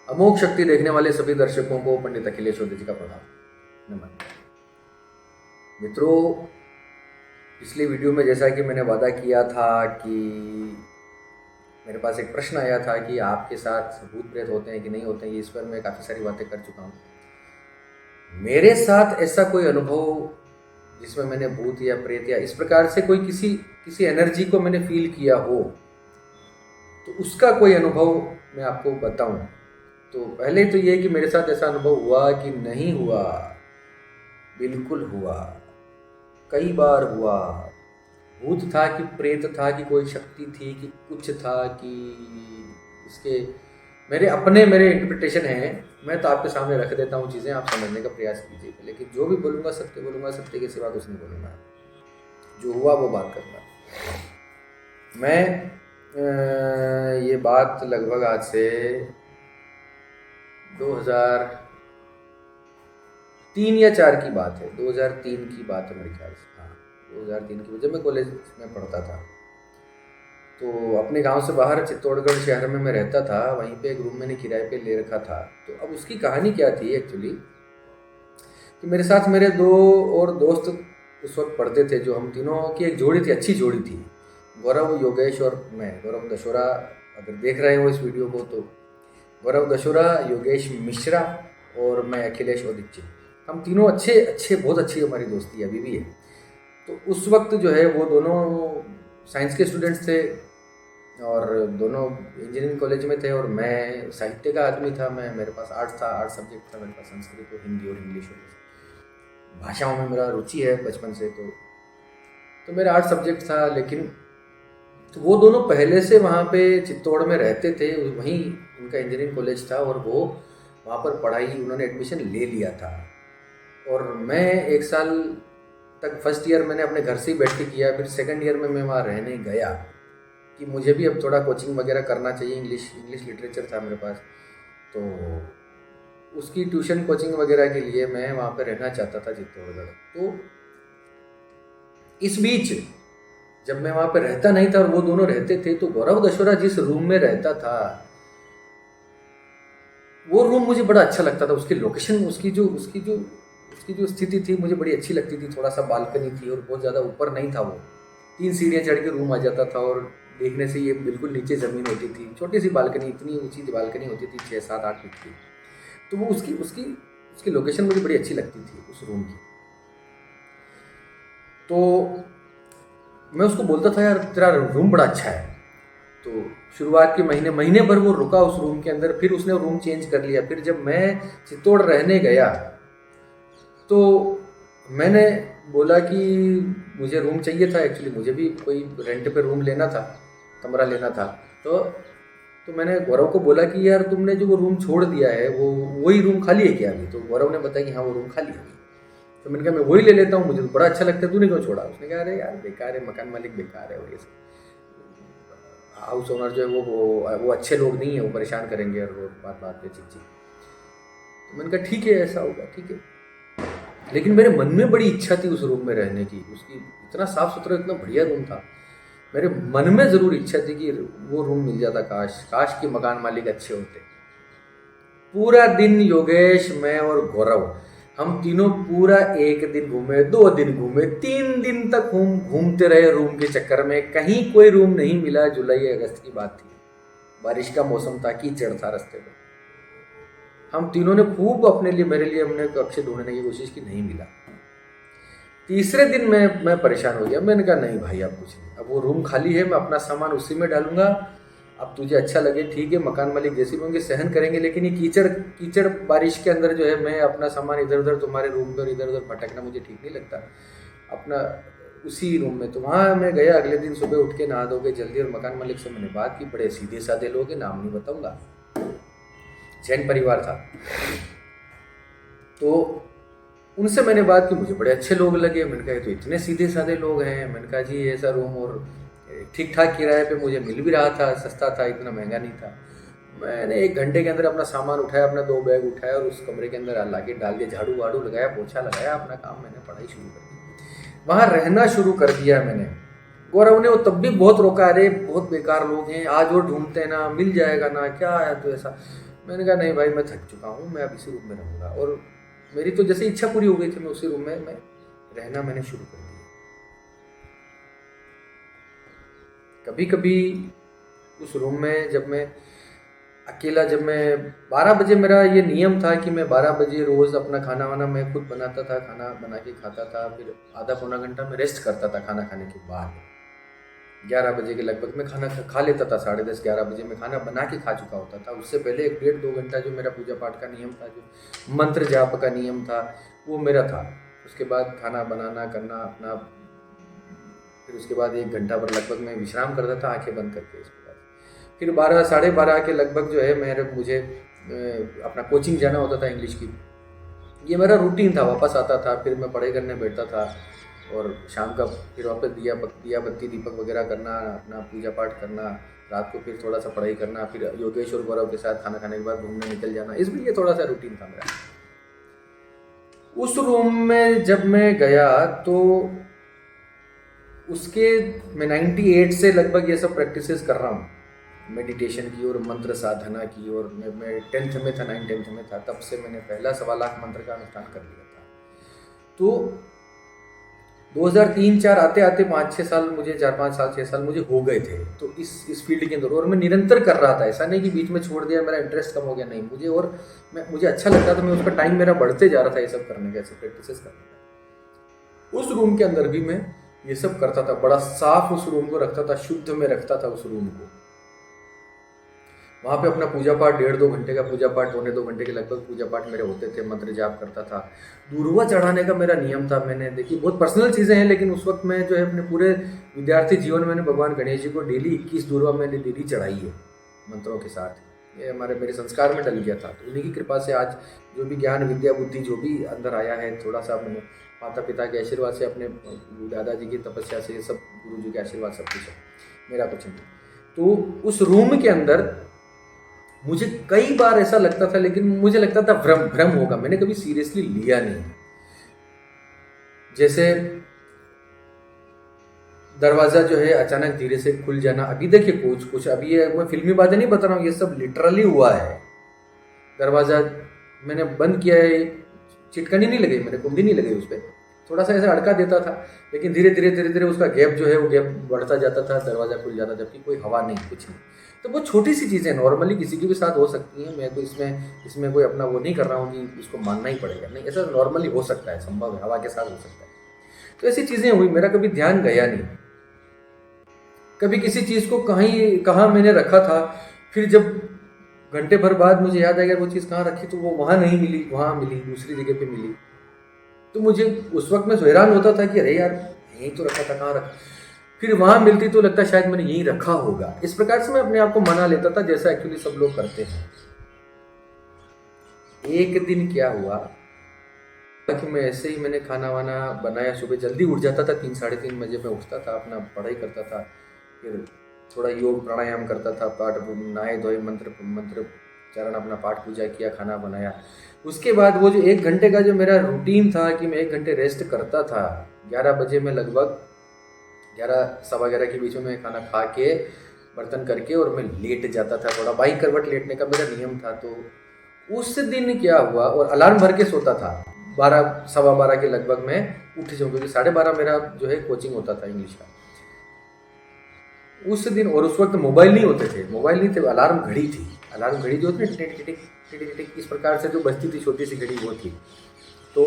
अमोघ शक्ति देखने वाले सभी दर्शकों को पंडित अखिलेश ओझा जी का प्रणाम। नमन मित्रों, पिछली वीडियो में जैसा कि मैंने वादा किया था कि मेरे पास एक प्रश्न आया था कि आपके साथ भूत प्रेत होते हैं कि नहीं होते हैं, इस पर मैं काफ़ी सारी बातें कर चुका हूँ। मेरे साथ ऐसा कोई अनुभव जिसमें मैंने भूत या प्रेत या इस प्रकार से कोई किसी एनर्जी को मैंने फील किया हो, तो उसका कोई अनुभव मैं आपको बताऊं। तो पहले तो ये कि मेरे साथ ऐसा अनुभव हुआ कि नहीं हुआ, बिल्कुल हुआ, कई बार हुआ। भूत था कि प्रेत था कि कोई शक्ति थी कि कुछ था कि इसके मेरे इंटरप्रिटेशन है। मैं तो आपके सामने रख देता हूँ चीज़ें, आप समझने का प्रयास कीजिए। लेकिन जो भी बोलूँगा सत्य के सिवा कुछ नहीं बोलूँगा। जो हुआ वो बात करूँगा मैं। ये बात लगभग आज से 2003 या 4 की बात है। 2003 की बात है मेरे ख्याल से। हाँ, 2003 की, जब मैं कॉलेज में पढ़ता था। तो अपने गांव से बाहर चित्तौड़गढ़ शहर में मैं रहता था। वहीं पे एक रूम मैंने किराए पे ले रखा था। तो अब उसकी कहानी क्या थी एक्चुअली, कि मेरे साथ मेरे 2 और दोस्त उस वक्त पढ़ते थे, जो हम तीनों की एक जोड़ी थी, अच्छी जोड़ी थी। गौरव, योगेश और मैं। गौरव दशोरा, अगर देख रहे हो इस वीडियो को तो गौरव दशोरा, योगेश मिश्रा और मैं अखिलेश ओदिच्चे। हम तीनों बहुत अच्छी हमारी दोस्ती अभी भी है। तो उस वक्त जो है वो दोनों साइंस के स्टूडेंट्स थे और दोनों इंजीनियरिंग कॉलेज में थे, और मैं साहित्य का आदमी था। मेरे पास आर्ट्स था, आर्ट सब्जेक्ट था मेरे पास, संस्कृत और हिंदी और इंग्लिश और भाषाओं में मेरा रुचि है बचपन से। तो मेरा आर्ट सब्जेक्ट था। लेकिन तो वो दोनों पहले से वहाँ पे चित्तौड़ में रहते थे, वहीं उनका इंजीनियरिंग कॉलेज था और वो वहाँ पर पढ़ाई, उन्होंने एडमिशन ले लिया था। और मैं 1 साल तक फर्स्ट ईयर मैंने अपने घर से ही बैठ के किया। फिर सेकंड ईयर में मैं वहाँ रहने गया कि मुझे भी अब थोड़ा कोचिंग वगैरह करना चाहिए। इंग्लिश लिटरेचर था मेरे पास, तो उसकी ट्यूशन कोचिंग वगैरह के लिए मैं वहाँ पर रहना चाहता था चित्तौड़गढ़। तो इस बीच जब मैं वहाँ पर रहता नहीं था और वो दोनों रहते थे, तो गौरव दशोरा जिस रूम में रहता था, वो रूम मुझे बड़ा अच्छा लगता था। उसकी लोकेशन, उसकी जो स्थिति थी मुझे बड़ी अच्छी लगती थी। थोड़ा सा बालकनी थी और बहुत ज़्यादा ऊपर नहीं था। वो 3 सीढ़ियाँ चढ़ के रूम आ जाता था और देखने से ये बिल्कुल नीचे ज़मीन होती थी। छोटी सी बालकनी, इतनी ऊंची बालकनी होती थी, 6, 7, 8 फीट की। तो वो उसकी लोकेशन मुझे बड़ी अच्छी लगती थी उस रूम की। तो मैं उसको बोलता था, यार तेरा रूम बड़ा अच्छा है। तो शुरुआत के महीने भर वो रुका उस रूम के अंदर। फिर उसने रूम चेंज कर लिया। फिर जब मैं चित्तौड़ रहने गया तो मैंने बोला कि मुझे रूम चाहिए था। एक्चुअली मुझे भी कोई रेंट पे रूम लेना था, कमरा लेना था। तो मैंने गौरव को बोला कि यार तुमने जो वो रूम छोड़ दिया है, वो वही रूम खाली है क्या अभी? तो गौरव ने बताया कि हाँ वो रूम खाली है। तो मैंने कहा मैं वही ले लेता हूँ, मुझे तो बड़ा अच्छा लगता है, तूने क्यों छोड़ा? उसने कहा अरे यार बेकार है, मकान मालिक बेकार है, और ये सब हाउस ओनर जो है वो अच्छे लोग नहीं है, वो परेशान करेंगे और वो बात पे चिक। तो मैंने कहा ठीक है, ऐसा होगा, ठीक है। लेकिन मेरे मन में बड़ी इच्छा थी उस रूम में रहने की। उसकी इतना साफ सुथरा, इतना बढ़िया रूम था। मेरे मन में ज़रूर इच्छा थी कि वो रूम मिल जाता। काश कि मकान मालिक अच्छे होते। पूरा दिन योगेश, मैं और गौरव, हम तीनों पूरा 1 दिन घूमे, 2 दिन घूमे, 3 दिन तक घूमते रहे रूम के चक्कर में। कहीं कोई रूम नहीं मिला। जुलाई अगस्त की बात थी, बारिश का मौसम था, कीचड़ था रास्ते में। हम तीनों ने खूब मेरे लिए हमने कक्ष ढूंढने की कोशिश की, नहीं मिला। तीसरे दिन मैं परेशान हो गया। मैंने कहा नहीं भाई, अब कुछ नहीं, अब वो रूम खाली है, मैं अपना सामान उसी में डालूंगा। अब तुझे अच्छा लगे ठीक है, मकान मालिक जैसे भी होंगे सहन करेंगे, लेकिन ये कीचड़ बारिश के अंदर जो है, मैं अपना सामान इधर उधर तुम्हारे रूम पे और इधर उधर भटकना मुझे ठीक नहीं लगता। अपना उसी रूम में। तो वहाँ मैं गया। अगले दिन सुबह उठ के नहा धो के जल्दी, और मकान मालिक से मैंने बात की। बड़े सीधे साधे लोग हैं, नाम नहीं बताऊंगा, जैन परिवार था। तो उनसे मैंने बात की, मुझे बड़े अच्छे लोग लगे। मैंने कहा तो इतने सीधे साधे लोग हैं। मैंने कहा जी ऐसा रूम, और ठीक ठाक किराए पे मुझे मिल भी रहा था, सस्ता था, इतना महंगा नहीं था। मैंने 1 घंटे के अंदर अपना सामान उठाया, अपना 2 बैग उठाया और उस कमरे के अंदर ला के डाल दिया, झाड़ू वाड़ू लगाया, पोछा लगाया, अपना काम मैंने पढ़ाई शुरू कर दी। वहाँ रहना शुरू कर दिया मैंने। गौरव ने वो तब भी बहुत रोका, अरे बहुत बेकार लोग हैं, आज वो ढूंढते हैं ना, मिल जाएगा ना, क्या है तो ऐसा। मैंने कहा नहीं भाई, मैं थक चुका हूँ, मैं अब इसी रूम में रहूँगा। और मेरी तो जैसे इच्छा पूरी हो गई थी, मैं उसी रूम में रहना मैंने शुरू कर दिया। कभी कभी उस रूम में जब मैं अकेला, जब मैं 12 बजे, मेरा ये नियम था कि मैं 12 बजे रोज़ अपना खाना वाना मैं खुद बनाता था, खाना बना के खाता था, फिर आधा पौना घंटा मैं रेस्ट करता था खाना खाने के बाद। 11 बजे के लगभग मैं खाना खा लेता था, 10:30 11 बजे मैं खाना बना के खा चुका होता था। उससे पहले 1 डेढ़ 2 घंटा जो मेरा पूजा पाठ का नियम था, जो मंत्र जाप का नियम था, वो मेरा था। उसके बाद खाना बनाना करना अपना, फिर उसके बाद 1 घंटा पर लगभग मैं विश्राम करता था आंखें बंद करके। इसके बाद फिर 12 12:30 के लगभग जो है मुझे अपना कोचिंग जाना होता था इंग्लिश की। ये मेरा रूटीन था। वापस आता था, फिर मैं पढ़ाई करने बैठता था और शाम का फिर वापस दिया बत्ती दीपक वगैरह करना, अपना पूजा पाठ करना, रात को फिर थोड़ा सा पढ़ाई करना, फिर योगेश और गौरव के साथ खाना खाने के बाद घूमने निकल जाना। इसमें ये थोड़ा सा रूटीन था मेरा। उस रूम में जब मैं गया तो उसके मैं 98 से लगभग ये सब प्रैक्टिसेस कर रहा हूँ, मेडिटेशन की और मंत्र साधना की। और मैं 10th में था, 9th-10th में था, तब से मैंने पहला 1.25 लाख मंत्र का अनुष्ठान कर लिया था। तो 2003-4 आते आते 5-6 साल मुझे, 4-5 साल 6 साल मुझे हो गए थे तो इस फील्ड के अंदर। और मैं निरंतर कर रहा था, ऐसा नहीं कि बीच में छोड़ दिया, मेरा इंटरेस्ट कम हो गया, नहीं। मुझे अच्छा लगता था, मैं उसका टाइम मेरा बढ़ते जा रहा था ये सब करने का, ऐसे प्रैक्टिसेस करने का। उस रूम के अंदर भी मैं ये सब करता था, बड़ा साफ उस रूम को रखता था, शुद्ध में रखता था उस रूम को। वहाँ पे अपना पूजा पाठ 1.5-2 घंटे का पूजा पाठ, 1.25-2 घंटे के लगभग पूजा पाठ मेरे होते थे, मंत्र जाप करता था। दूर्वा चढ़ाने का मेरा नियम था। मैंने देखिए बहुत पर्सनल चीज़ें हैं, लेकिन उस वक्त मैं जो है अपने पूरे विद्यार्थी जीवन में मैंने भगवान गणेश जी को डेली 21 दूर्वा मैंने डेली चढ़ाई है मंत्रों के साथ। ये मेरे संस्कार में डल गया था। तो उन्हीं की कृपा से आज जो भी ज्ञान विद्या बुद्धि जो भी अंदर आया है, थोड़ा सा मैंने माता पिता के आशीर्वाद से, अपने दादाजी की तपस्या से, ये सब गुरु जी के आशीर्वाद सब कुछ है, मेरा कुछ नहीं। तो उस रूम के अंदर मुझे कई बार ऐसा लगता था, लेकिन मुझे लगता था भ्रम होगा, मैंने कभी सीरियसली लिया नहीं। जैसे दरवाजा जो है अचानक धीरे से खुल जाना। अभी देखिए कुछ अभी ये मैं फिल्मी बातें नहीं बता रहा हूँ, ये सब लिटरली हुआ है। दरवाजा मैंने बंद किया है, चिटकनी नहीं लगी, मेरे कुंडी नहीं लगी उस पर, थोड़ा सा ऐसा अड़का देता था, लेकिन धीरे धीरे उसका गैप जो है वो गैप बढ़ता जाता था, दरवाजा खुल जाता, जबकि कोई हवा नहीं, कुछ नहीं। तो वो छोटी सी चीज़ें नॉर्मली किसी के भी साथ हो सकती हैं। मैं तो इसमें कोई अपना वो नहीं कर रहा हूँ कि इसको मानना ही पड़ेगा, नहीं, ऐसा नॉर्मली हो सकता है, संभव है, हवा के साथ हो सकता है। तो ऐसी चीज़ें हुई, मेरा कभी ध्यान गया नहीं। कभी किसी चीज़ को कहाँ मैंने रखा था, फिर जब घंटे भर बाद मुझे याद आएगा वो चीज़ कहाँ रखी, तो वो वहाँ नहीं मिली, वहाँ मिली, दूसरी जगह पे मिली। तो मुझे उस वक्त में हैरान होता था कि अरे यार यहीं तो रखा था, कहाँ रखा। फिर वहाँ मिलती तो लगता शायद मैंने यहीं रखा होगा। इस प्रकार से मैं अपने आप को मना लेता था, जैसा एक्चुअली सब लोग करते हैं। एक दिन क्या हुआ कि मैं ऐसे ही मैंने खाना वाना बनाया, सुबह जल्दी उठ जाता था, 3-3:30 बजे मैं उठता था, अपना पढ़ाई करता था, फिर थोड़ा योग प्राणायाम करता था, पाठ, नहाए धोए, मंत्र चरण, अपना पाठ पूजा किया, खाना बनाया। उसके बाद वो जो 1 घंटे का जो मेरा रूटीन था कि मैं 1 घंटे रेस्ट करता था, 11 बजे में लगभग 11-11:15 के बीच में खाना खा के बर्तन करके और मैं लेट जाता था, थोड़ा बाई करवट लेटने का मेरा नियम था। तो उस दिन क्या हुआ, और अलार्म भर के सोता था, 12-12:15 के लगभग मैं उठ जाऊँ, क्योंकि 12:30 मेरा जो है कोचिंग होता था इंग्लिश का उस दिन। और उस वक्त मोबाइल नहीं होते थे, मोबाइल नहीं थे, अलार्म घड़ी थी। अलार्म घड़ी जो होती है टिक टिक टिक टिक इस प्रकार से जो बजती थी, छोटी सी घड़ी वो थी। तो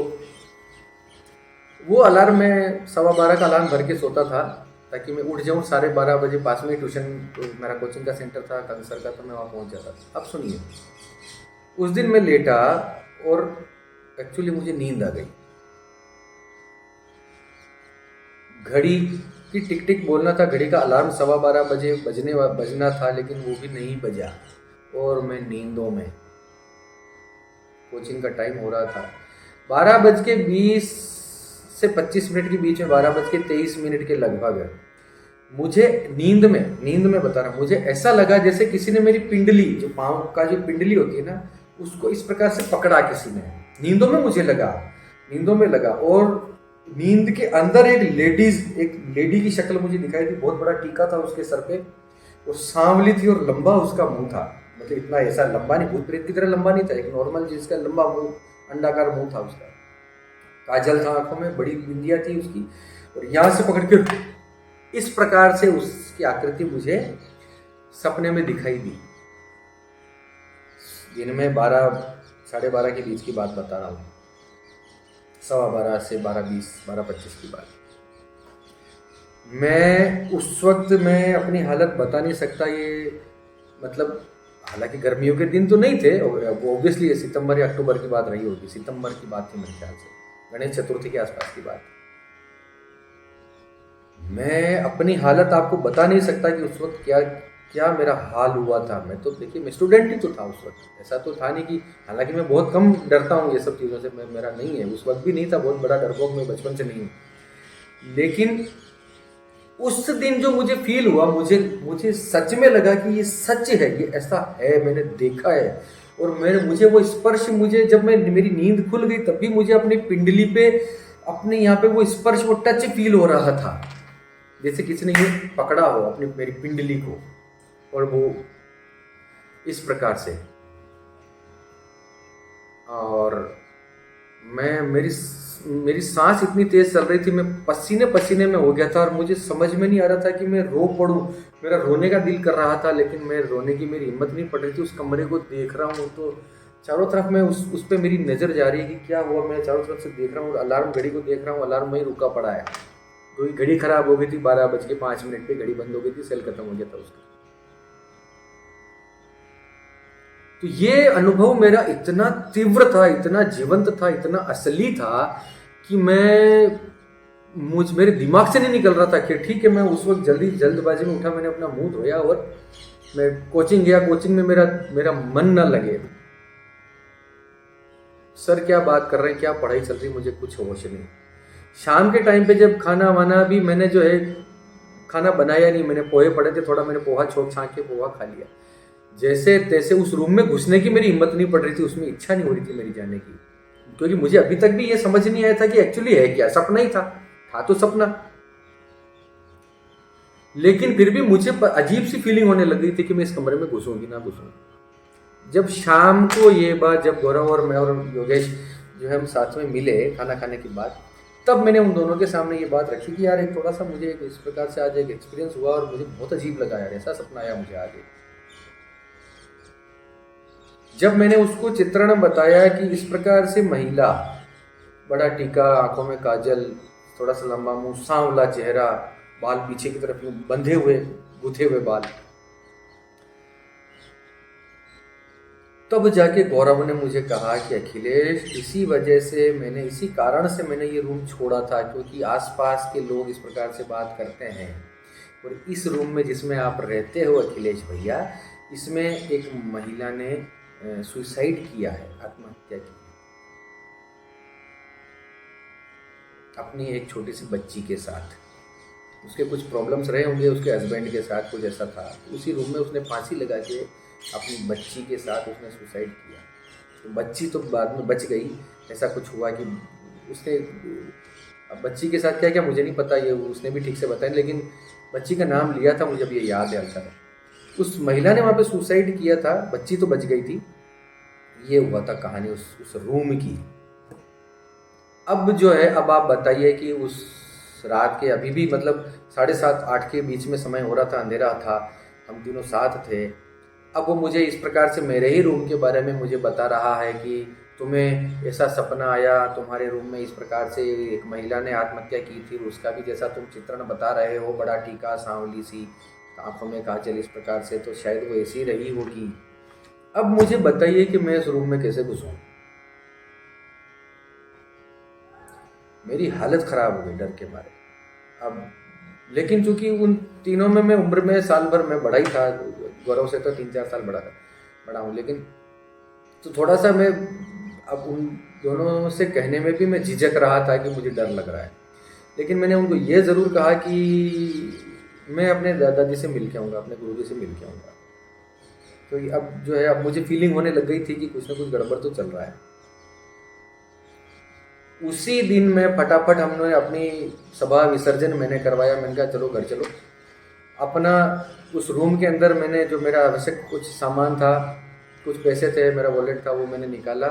वो अलार्म में 12:15 का अलार्म भर के सोता था, ताकि मैं उठ जाऊँ 12:30 बजे। पास में ट्यूशन, मेरा कोचिंग का सेंटर था कंसर का, तो मैं वहाँ पहुँच जाता था। अब सुनिए, उस दिन मैं लेटा और एक्चुअली मुझे नींद आ गई। घड़ी की टिक टिक बोलना था, घड़ी का अलार्म 12:15 बजे बजना था, लेकिन वो भी नहीं बजा और मैं नींदों में, कोचिंग का टाइम हो रहा था 12:20 से 25 मिनट के बीच में, 12:23 के लगभग मुझे नींद में बता रहा हूँ, मुझे ऐसा लगा जैसे किसी ने मेरी पिंडली, जो पाँव का जो पिंडली होती है ना, उसको इस प्रकार से पकड़ा किसी ने। नींदों में मुझे लगा, नींदों में लगा। और नींद के अंदर एक लेडी की शक्ल मुझे दिखाई दी। बहुत बड़ा टीका था उसके सर पे, और सांवली थी और लंबा उसका मुंह था। मतलब इतना ऐसा लंबा नहीं, भूत प्रेत की तरह लंबा नहीं था, एक नॉर्मल जिसका लंबा मुंह, अंडाकार मुंह था उसका। काजल था आंखों में, बड़ी बिंदिया थी उसकी, और यहाँ से पकड़ के इस प्रकार से उसकी आकृति मुझे सपने में दिखाई दी। दिन में 12-12:30 के बीच की बात बता रहा हूँ, 12:15 से 12:20, 12:25 की बात। मैं उस वक्त मैं अपनी हालत बता नहीं सकता। ये मतलब हालांकि गर्मियों के दिन तो नहीं थे, ऑब्वियसली ये सितंबर या अक्टूबर की बात रही होगी। सितंबर की बात थी मेरे ख्याल से, गणेश चतुर्थी के आसपास की बात। मैं अपनी हालत आपको बता नहीं सकता कि उस वक्त क्या क्या मेरा हाल हुआ था। मैं तो देखिए, मैं स्टूडेंट ही तो था उस वक्त, ऐसा तो था नहीं कि, हालांकि मैं बहुत कम डरता हूँ ये सब चीज़ों से, मेरा नहीं है, उस वक्त भी नहीं था बहुत बड़ा डरपोक, मैं बचपन से नहीं हूँ। लेकिन उस दिन जो मुझे फील हुआ, मुझे सच में लगा कि ये सच है, ये ऐसा है, मैंने देखा है। और मुझे वो स्पर्श, मुझे जब मेरी नींद खुल गई तब भी मुझे अपनी पिंडली पे, अपने यहाँ पे वो स्पर्श, वो टच फील हो रहा था, जैसे किसी ने ये पकड़ा हो अपनी मेरी पिंडली को। और वो इस प्रकार से, और मेरी सांस इतनी तेज चल रही थी, मैं पसीने पसीने में हो गया था, और मुझे समझ में नहीं आ रहा था कि मैं रो पड़ूं। मेरा रोने का दिल कर रहा था, लेकिन मैं रोने की मेरी हिम्मत नहीं पड़ रही थी। उस कमरे को देख रहा हूँ तो चारों तरफ मैं उस पर मेरी नज़र जा रही है कि क्या हुआ। मैं चारों तरफ से देख रहा हूँ, अलार्म घड़ी को देख रहा हूँ, अलार्म वहीं रुका पड़ा है। तो घड़ी खराब हो गई थी, 12:05 पे घड़ी बंद हो गई थी, सेल खत्म हो गया था उसका। तो ये अनुभव मेरा इतना तीव्र था, इतना जीवंत था, इतना असली था कि मेरे दिमाग से नहीं निकल रहा था कि ठीक है। मैं उस वक्त जल्दबाजी में उठा, मैंने अपना मुंह धोया और मैं कोचिंग गया। कोचिंग में मेरा मन न लगे, सर क्या बात कर रहे हैं, क्या पढ़ाई चल रही, मुझे कुछ होश नहीं। शाम के टाइम पे जब खाना वाना भी मैंने जो है खाना बनाया नहीं, मैंने पोहे पड़े थे, थोड़ा मैंने पोहा छोक छाँक के पोहा खा लिया। जैसे तैसे उस रूम में घुसने की मेरी हिम्मत नहीं पड़ रही थी, उसमें इच्छा नहीं हो रही थी मेरी जाने की, क्योंकि मुझे अभी तक भी ये समझ नहीं आया था कि एक्चुअली है क्या, सपना ही था तो सपना। लेकिन फिर भी मुझे अजीब सी फीलिंग होने लग गई थी कि मैं इस कमरे में घुसूंगी ना घुसूंगी। जब शाम को ये बात, जब गौरव और मैं और योगेश जो है हम साथ में मिले खाना खाने के बाद, तब मैंने उन दोनों के सामने ये बात रखी कि यार एक थोड़ा सा मुझे इस प्रकार से आज एक एक्सपीरियंस हुआ और मुझे बहुत अजीब लगा यार, ऐसा सपना आया मुझे आज। जब मैंने उसको चित्रण बताया कि इस प्रकार से महिला, बड़ा टीका, आंखों में काजल, थोड़ा सा लंबा मुंह, सांवला चेहरा, बाल पीछे की तरफ बंधे हुए, गुथे हुए बाल, तब जाके गौरव ने मुझे कहा कि अखिलेश, इसी वजह से मैंने, इसी कारण से मैंने ये रूम छोड़ा था, क्योंकि आसपास के लोग इस प्रकार से बात करते हैं। और इस रूम में जिसमें आप रहते हो अखिलेश भैया, इसमें एक महिला ने सुसाइड किया है, आत्महत्या की, अपनी एक छोटी सी बच्ची के साथ। उसके कुछ प्रॉब्लम्स रहे होंगे, उसके हस्बैंड के साथ कुछ ऐसा था। उसी रूम में उसने फांसी लगा के अपनी बच्ची के साथ उसने सुसाइड किया। तो बच्ची तो बाद में बच गई, ऐसा कुछ हुआ कि उसने, अब बच्ची के साथ क्या क्या मुझे नहीं पता, ये उसने भी ठीक से बताया, लेकिन बच्ची का नाम लिया था मुझे, अब ये याद है हल्का। उस महिला ने वहाँ पे सुसाइड किया था, बच्ची तो बच गई थी। ये हुआ था कहानी उस रूम की। अब जो है, अब आप बताइए कि उस रात के, अभी भी मतलब 7:30-8 के बीच में समय हो रहा था, अंधेरा था, हम तीनों साथ थे। अब वो मुझे इस प्रकार से मेरे ही रूम के बारे में मुझे बता रहा है कि तुम्हें ऐसा सपना आया, तुम्हारे रूम में इस प्रकार से एक महिला ने आत्महत्या की थी, उसका भी जैसा तुम चित्रण बता रहे हो, बड़ा टीका, सांवली सी, आंखों में काजल, इस प्रकार से, तो शायद वो ऐसी रही होगी। अब मुझे बताइए कि मैं इस रूम में कैसे घुसूं। मेरी हालत खराब हो गई डर के मारे। अब लेकिन चूंकि उन तीनों में मैं उम्र में साल भर मैं बड़ा ही था, गौरव से तो 3-4 साल बड़ा हूँ, लेकिन तो थोड़ा सा मैं अब उन दोनों से कहने में भी मैं झिझक रहा था कि मुझे डर लग रहा है। लेकिन मैंने उनको ये ज़रूर कहा कि मैं अपने दादाजी से मिल के आऊँगा, अपने गुरुजी से मिल के आऊँगा। तो अब जो है, अब मुझे फीलिंग होने लग गई थी कि कुछ ना कुछ गड़बड़ तो चल रहा है। उसी दिन में फटाफट हमने अपनी सभा विसर्जन मैंने करवाया। मैंने कहा चलो घर चलो। अपना उस रूम के अंदर मैंने जो मेरा आवश्यक कुछ सामान था, कुछ पैसे थे, मेरा वॉलेट था, वो मैंने निकाला।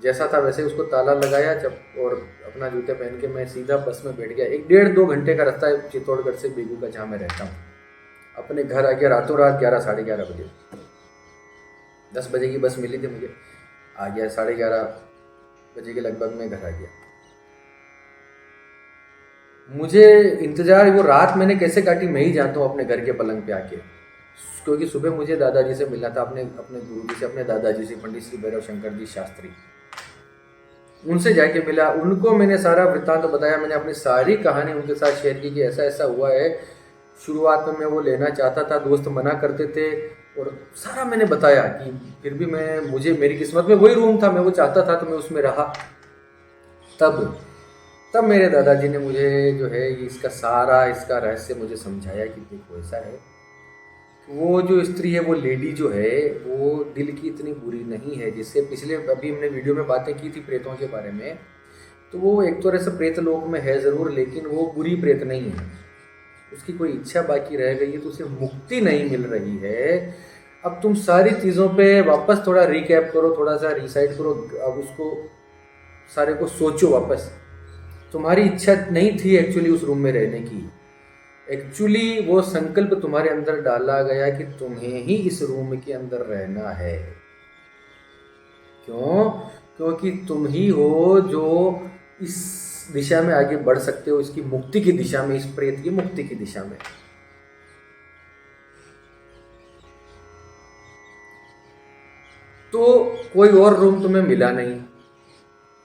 जैसा था वैसे उसको ताला लगाया जब, और अपना जूते पहन के मैं सीधा बस में बैठ गया। 1-1.5-2 घंटे का रास्ता है चित्तौड़गढ़ से बेगू का, जहाँ मैं रहता हूँ। अपने घर आ गया रातों रात 11-11:30 बजे। 10 बजे की बस मिली थी मुझे, आ गया 11:30 बजे के लगभग मैं घर आ गया। मुझे इंतजार, वो रात मैंने कैसे काटी मैं ही जानता हूँ अपने घर के पलंग पे आके, क्योंकि सुबह मुझे दादाजी से मिलना था, अपने गुरुजी से, अपने दादाजी से, पंडित श्री भैरव शंकर जी शास्त्री। उनसे जाके मिला, उनको मैंने सारा वृत्तांत बताया। मैंने अपनी सारी कहानी उनके साथ शेयर की कि ऐसा ऐसा हुआ है। शुरुआत में मैं वो लेना चाहता था, दोस्त मना करते थे, और सारा मैंने बताया कि फिर भी मुझे मेरी किस्मत में वही रूम था, मैं वो चाहता था तो मैं उसमें रहा। तब मेरे दादाजी ने मुझे जो है इसका रहस्य मुझे समझाया कि देखो ऐसा है, वो जो स्त्री है, वो लेडी जो है, वो दिल की इतनी बुरी नहीं है। जिससे पिछले अभी हमने वीडियो में बातें की थी प्रेतों के बारे में, तो वो एक तरह से प्रेत लोक में है ज़रूर, लेकिन वो बुरी प्रेत नहीं है। उसकी कोई इच्छा बाकी रह गई है, तो उसे मुक्ति नहीं मिल रही है। अब तुम सारी चीज़ों पे वापस थोड़ा रिकैप करो, थोड़ा सा रिसाइड करो, अब उसको सारे को सोचो वापस। तुम्हारी इच्छा नहीं थी एक्चुअली उस रूम में रहने की। एक्चुअली वो संकल्प तुम्हारे अंदर डाला गया कि तुम्हें ही इस रूम के अंदर रहना है। क्यों? क्योंकि तुम ही हो जो इस दिशा में आगे बढ़ सकते हो, इसकी मुक्ति की दिशा में, इस प्रेत की मुक्ति की दिशा में। तो कोई और रूम तुम्हें मिला नहीं,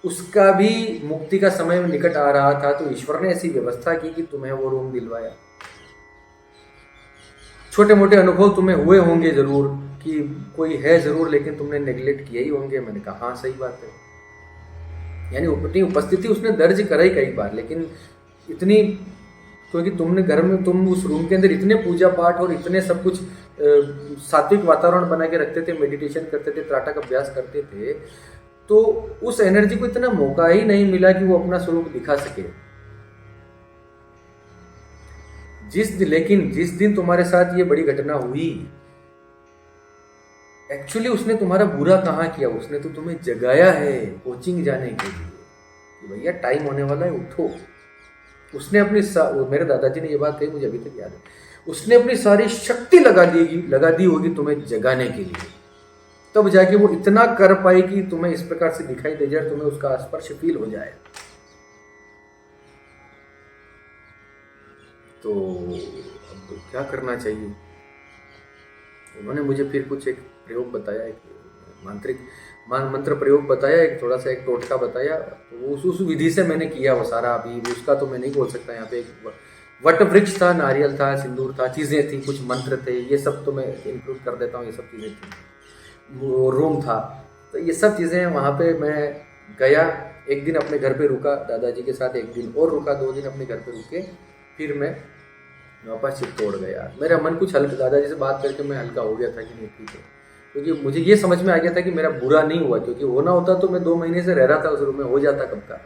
उसका भी मुक्ति का समय निकट आ रहा था, तो ईश्वर ने ऐसी व्यवस्था की कि तुम्हें वो रूम दिलवाया। छोटे मोटे अनुभव तुम्हें हुए होंगे जरूर कि कोई है जरूर, लेकिन तुमने नेग्लेक्ट किए ही होंगे। मैंने कहा हाँ सही बात है, यानी अपनी उपस्थिति उसने दर्ज कराई कई बार, लेकिन इतनी, क्योंकि तुमने घर में, तुम उस रूम के अंदर इतने पूजा पाठ और इतने सब कुछ सात्विक वातावरण बना के रखते थे, मेडिटेशन करते थे, त्राटक अभ्यास करते थे, तो उस एनर्जी को इतना मौका ही नहीं मिला कि वो अपना स्वरूप दिखा सके। लेकिन जिस दिन तुम्हारे साथ ये बड़ी घटना हुई, एक्चुअली उसने तुम्हारा बुरा कहाँ किया, उसने तो तुम्हें जगाया है कोचिंग जाने के लिए कि भैया टाइम होने वाला है, उठो। उसने अपनी मेरे दादाजी ने ये बात कही, मुझे अभी तक याद है, उसने अपनी सारी शक्ति लगा दी होगी तुम्हें जगाने के लिए, तब जाके वो इतना कर पाई कि तुम्हें इस प्रकार से दिखाई दे जाए, तुम्हें उसका स्पर्श फील हो जाए। तो अब क्या करना चाहिए? उन्होंने मुझे फिर कुछ एक प्रयोग बताया, एक मंत्र प्रयोग बताया, एक थोड़ा सा एक टोटका बताया। तो उस विधि से मैंने किया वो सारा। अभी उसका तो मैं नहीं बोल सकता। यहाँ पे एक वट वृक्ष था, नारियल था, सिंदूर था, चीज़ें थी, कुछ मंत्र थे, ये सब तो मैं इंक्लूड कर देता हूँ, ये सब चीज़ें थी। वो रूम था, तो ये सब चीज़ें वहाँ पे मैं गया। एक दिन अपने घर पे रुका दादाजी के साथ, एक दिन और रुका, 2 दिन अपने घर पे रुके, फिर मैं वापस चित्तौड़ गया। मेरा मन कुछ हल्का, दादाजी से बात करके मैं हल्का हो गया था कि नहीं ठीक है, क्योंकि मुझे ये समझ में आ गया था कि मेरा बुरा नहीं हुआ, क्योंकि होना होता तो मैं 2 महीने से रह रहा था उस रूम में, हो जाता कब का।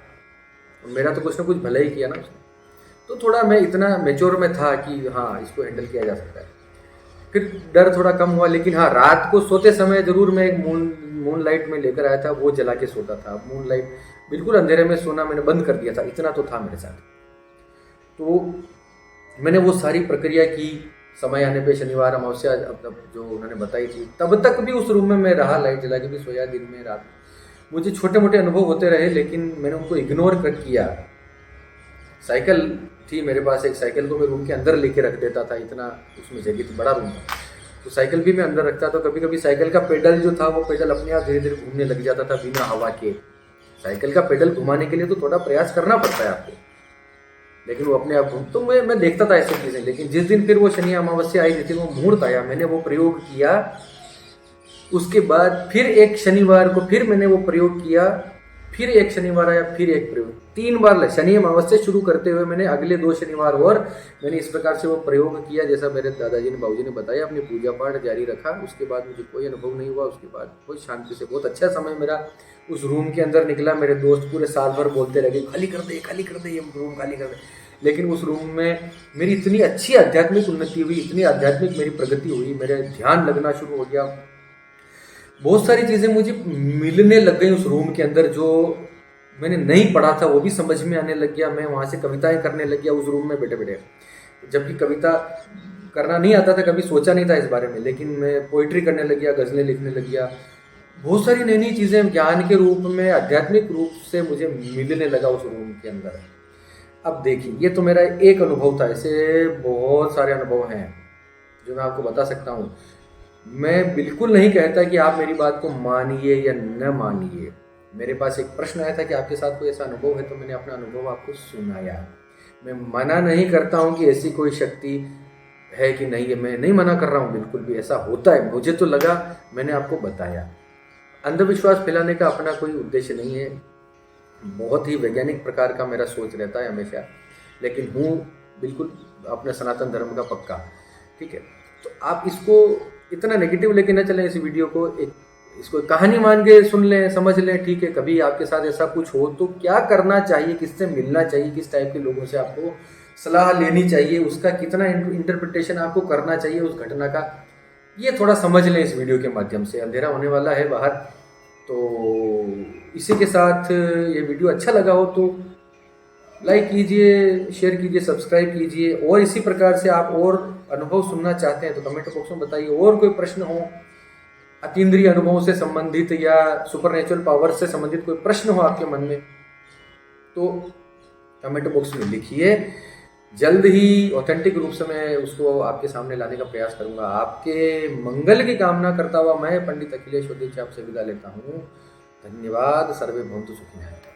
मेरा तो कुछ ना कुछ भला ही किया ना उसने। तो थोड़ा मैं इतना मेच्योर में था कि हाँ इसको हैंडल किया जा सकता है। फिर डर थोड़ा कम हुआ, लेकिन हाँ रात को सोते समय जरूर मैं एक मून लाइट में लेकर आया था, वो जला के सोता था। मून लाइट, बिल्कुल अंधेरे में सोना मैंने बंद कर दिया था, इतना तो था मेरे साथ। तो मैंने वो सारी प्रक्रिया की। समय आने पे शनिवार अमावस्या जो उन्होंने बताई थी, तब तक भी उस रूम में मैं रहा, लाइट जला के भी सोया दिन में रात में। मुझे छोटे मोटे अनुभव होते रहे, लेकिन मैंने उनको इग्नोर कर किया। साइकिल थी मेरे पास, एक साइकिल को मैं रूम के अंदर लेके रख देता था, इतना उसमें जगह थी, बड़ा रूम था, तो साइकिल भी मैं अंदर रखता था। कभी कभी साइकिल का पेडल जो था, वो पेडल अपने आप धीरे धीरे घूमने लग जाता था बिना हवा के। साइकिल का पेडल घुमाने के लिए तो थोड़ा प्रयास करना पड़ता है आपको, लेकिन वो अपने आप घूम, तो मैं देखता था ऐसी चीज़ें। लेकिन जिस दिन फिर वो शनि अमावस्या आई, जिस दिन वो मुहूर्त आया, मैंने वो प्रयोग किया। उसके बाद फिर एक शनिवार को फिर मैंने वो प्रयोग किया, फिर एक शनिवार आया, फिर एक प्रयोग, 3 बार शनि अमावस्या शुरू करते हुए मैंने अगले 2 शनिवार और मैंने इस प्रकार से वो प्रयोग किया जैसा मेरे दादाजी ने बाबूजी ने बताया। अपनी पूजा पाठ जारी रखा। उसके बाद मुझे कोई अनुभव नहीं हुआ। उसके बाद बहुत शांति से बहुत अच्छा समय मेरा उस रूम के अंदर निकला। मेरे दोस्त पूरे साल भर बोलते रहे खाली कर दे, खाली कर दे, ये रूम खाली कर दे। लेकिन उस रूम में मेरी इतनी अच्छी आध्यात्मिक उन्नति हुई, इतनी आध्यात्मिक मेरी प्रगति हुई, मेरा ध्यान लगना शुरू हो गया। बहुत सारी चीज़ें मुझे मिलने लग गई उस रूम के अंदर, जो मैंने नहीं पढ़ा था वो भी समझ में आने लग गया। मैं वहाँ से कविताएं करने लग गया उस रूम में बैठे बैठे, जबकि कविता करना नहीं आता था, कभी सोचा नहीं था इस बारे में, लेकिन मैं पोइट्री करने लग गया, गज़लें लिखने लग गया। बहुत सारी नई नई चीज़ें ज्ञान के रूप में, आध्यात्मिक रूप से मुझे मिलने लगा उस रूम के अंदर। अब देखिए, ये तो मेरा एक अनुभव था, ऐसे बहुत सारे अनुभव हैं जो मैं आपको बता सकता हूँ। मैं बिल्कुल नहीं कहता कि आप मेरी बात को मानिए या न मानिए। मेरे पास एक प्रश्न आया था कि आपके साथ कोई ऐसा अनुभव है, तो मैंने अपना अनुभव आपको सुनाया। मैं मना नहीं करता हूँ कि ऐसी कोई शक्ति है कि नहीं है, मैं नहीं मना कर रहा हूँ, बिल्कुल भी ऐसा होता है, मुझे तो लगा, मैंने आपको बताया। अंधविश्वास फैलाने का अपना कोई उद्देश्य नहीं है, बहुत ही वैज्ञानिक प्रकार का मेरा सोच रहता है हमेशा, लेकिन हूँ बिल्कुल अपने सनातन धर्म का पक्का। ठीक है, तो आप इसको इतना नेगेटिव लेके ना चलें, इस वीडियो को इसको कहानी मान के सुन लें, समझ लें। ठीक है, कभी आपके साथ ऐसा कुछ हो तो क्या करना चाहिए, किससे मिलना चाहिए, किस टाइप के लोगों से आपको सलाह लेनी चाहिए, उसका कितना इंटरप्रिटेशन आपको करना चाहिए उस घटना का, ये थोड़ा समझ लें इस वीडियो के माध्यम से। अंधेरा होने वाला है बाहर, तो इसी के साथ ये वीडियो अच्छा लगा हो तो लाइक कीजिए, शेयर कीजिए, सब्सक्राइब कीजिए। और इसी प्रकार से आप और अनुभव सुनना चाहते हैं तो कमेंट बॉक्स में बताइए। और कोई प्रश्न हो अतीन्द्रिय अनुभवों से संबंधित या सुपरनेचुरल पावर से संबंधित कोई प्रश्न हो आपके मन में, तो कमेंट बॉक्स में लिखिए। जल्द ही ऑथेंटिक रूप से मैं उसको आपके सामने लाने का प्रयास करूंगा। आपके मंगल की कामना करता हुआ मैं पंडित अखिलेश उपाध्याय आपसे विदा लेता हूँ। धन्यवाद। सर्वे भवन्तु सुखिनः।